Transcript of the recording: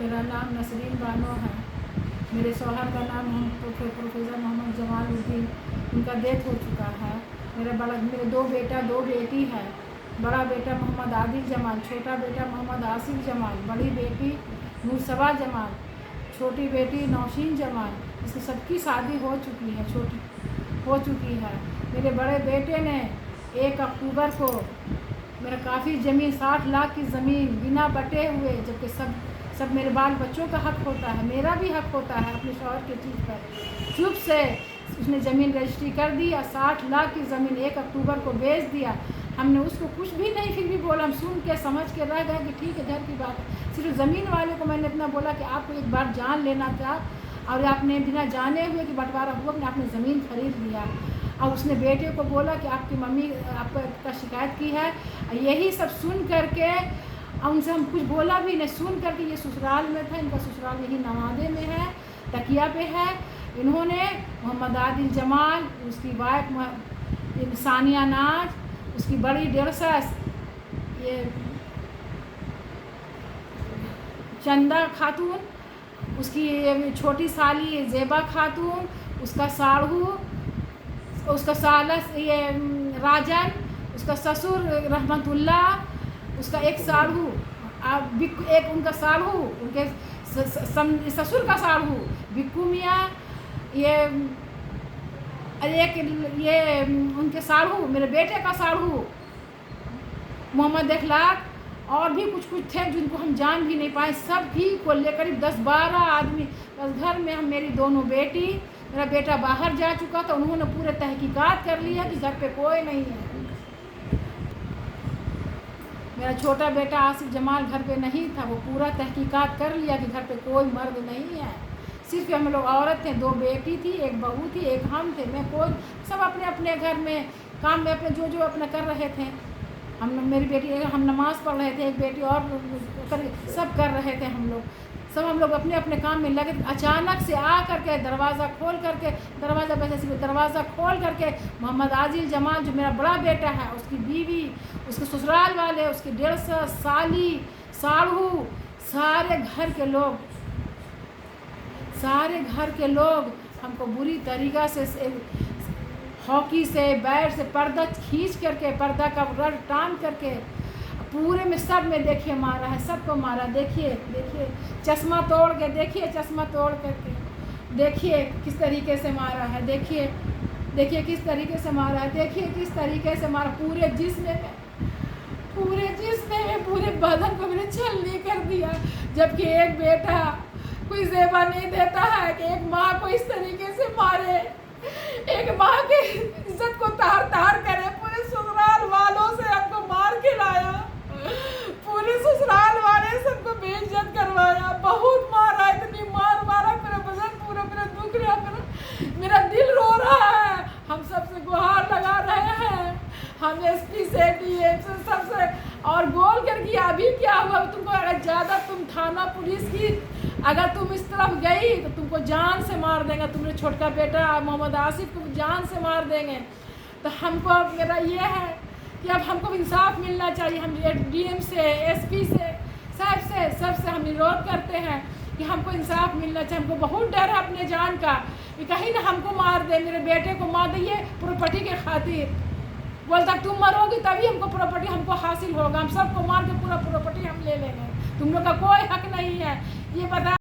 मेरा नाम नसरीन बानो है। मेरे शौहर का नाम प्रोफेसर मोहम्मद जमालुद्दीन, उनका डेथ हो चुका है। मेरे 2 बेटा 2 बेटी है। बड़ा बेटा मोहम्मद आदिल जमाल, छोटा बेटा मोहम्मद आसिफ जमाल, बड़ी बेटी नूरसबा जमाल, छोटी बेटी नौशीन जमाल। इसकी सबकी शादी हो चुकी है, छोटी हो चुकी है। मेरे बड़े बेटे ने 1 अक्टूबर को मेरा काफ़ी ज़मीन 60 लाख की ज़मीन बिना बटे हुए, जबकि सब मेरे बाल बच्चों का हक होता है, मेरा भी हक होता है अपने शौहर की चीज़ पर, चुप से उसने ज़मीन रजिस्ट्री कर दी और 60 लाख की ज़मीन 1 अक्टूबर को बेच दिया। हमने उसको कुछ भी नहीं फिर भी बोला, हम सुन के समझ के रह गए कि ठीक है घर की बात है। सिर्फ ज़मीन वाले को मैंने इतना बोला कि आपको एक बार जान लेना था और आपने बिना जाने हुए कि बंटवारा हुआ कि आपने ज़मीन खरीद लिया। और उसने बेटे को बोला कि आपकी मम्मी आपका शिकायत की है। यही सब सुन करके उनसे हम कुछ बोला भी नहीं, सुन करके ये ससुराल में था, इनका ससुराल यही नवादे में है, तकिया पे है। इन्होंने मोहम्मद आदिल जमाल, उसकी वाइफ सानिया नाज, उसकी बड़ी डेढ़सस ये चंदा खातून, उसकी छोटी साली ज़ेबा खातून, उसका साढ़ू, उसका सालस ये राजन, उसका ससुर रहमतुल्ला, उसका एक साढ़ू, एक उनका साढ़ू, उनके ससुर का साढ़ू बिक्कू मियाँ, एक ये उनके साढ़ू, मेरे बेटे का साढ़ू मोहम्मद इखलाक, और भी कुछ थे जिनको हम जान भी नहीं पाए। सब भी को लेकर 10-12 आदमी बस घर में। हम मेरी दोनों बेटी, मेरा बेटा बाहर जा चुका था, उन्होंने पूरे तहकीकात कर लिया कि घर पे कोई नहीं है। मेरा छोटा बेटा आसिफ जमाल घर पे नहीं था, वो पूरा तहकीकात कर लिया कि घर पे कोई मर्द नहीं है, सिर्फ हम लोग औरत थे। 2 बेटी थी, 1 बहू थी, 1 हम थे। मैं कोई सब अपने अपने घर में काम में अपने जो अपना कर रहे थे। मेरी बेटी हम नमाज़ पढ़ रहे थे, एक बेटी और सब कर रहे थे। हम लोग अपने अपने काम में लगे। अचानक से आ करके दरवाज़ा खोल करके दरवाज़ा खोल करके मोहम्मद आदिल जमाल, जो मेरा बड़ा बेटा है, उसकी बीवी, उसके ससुराल वाले, उसकी 1.5 साली, साढ़ू, सारे घर के लोग हमको बुरी तरीक़ा से हॉकी से बैट से पर्दा खींच करके, पर्दा का रड टान करके पूरे में सब में देखिए मारा है, सबको मारा। देखिए चश्मा तोड़ के, देखिए चश्मा तोड़ करके, देखिए किस तरीके से मारा है, देखिए किस तरीके से मारा है, देखिए किस तरीके से मारा। पूरे जिस्म में, पूरे बदन को मैंने छलनी कर दिया। जबकि एक बेटा कोई ज़ेबा नहीं देता है कि एक माँ को इस तरीके से मारे, एक माँ के इज्जत को तार करे। पूरे ससुराल वालों से हमको मार के लाया, पूरे ससुराल वाले सबको बेइज्जत करवाया, बहुत मारा, इतनी मारा मेरा बदन पूरा दुख रहा, मेरा दिल रो रहा है। हम सबसे गुहार लगा रहे हैं, हम एसपी से डीएम से सबसे, और बोल कर कि अभी क्या हुआ तुमको, अगर ज़्यादा तुम थाना पुलिस की अगर तुम इस तरफ गई तो तुमको जान से मार देंगे, तुम्हारे छोटका बेटा मोहम्मद आसिफ को जान से मार देंगे। तो हमको अब मेरा ये है कि अब हमको इंसाफ मिलना चाहिए। हम डीएम से, एसपी से, सबसे हम विरोध करते हैं कि हमको इंसाफ मिलना चाहिए। हमको बहुत डर है अपने जान का कि कहीं ना हमको मार दे, मेरे बेटे को मार दे, ये प्रॉपर्टी के खातिर। बोलता तुम मरोगी तभी हमको प्रॉपर्टी हमको हासिल होगा, हम सबको मार के पूरा प्रॉपर्टी हम ले लेंगे, तुम लोग का कोई हक नहीं है। ये बता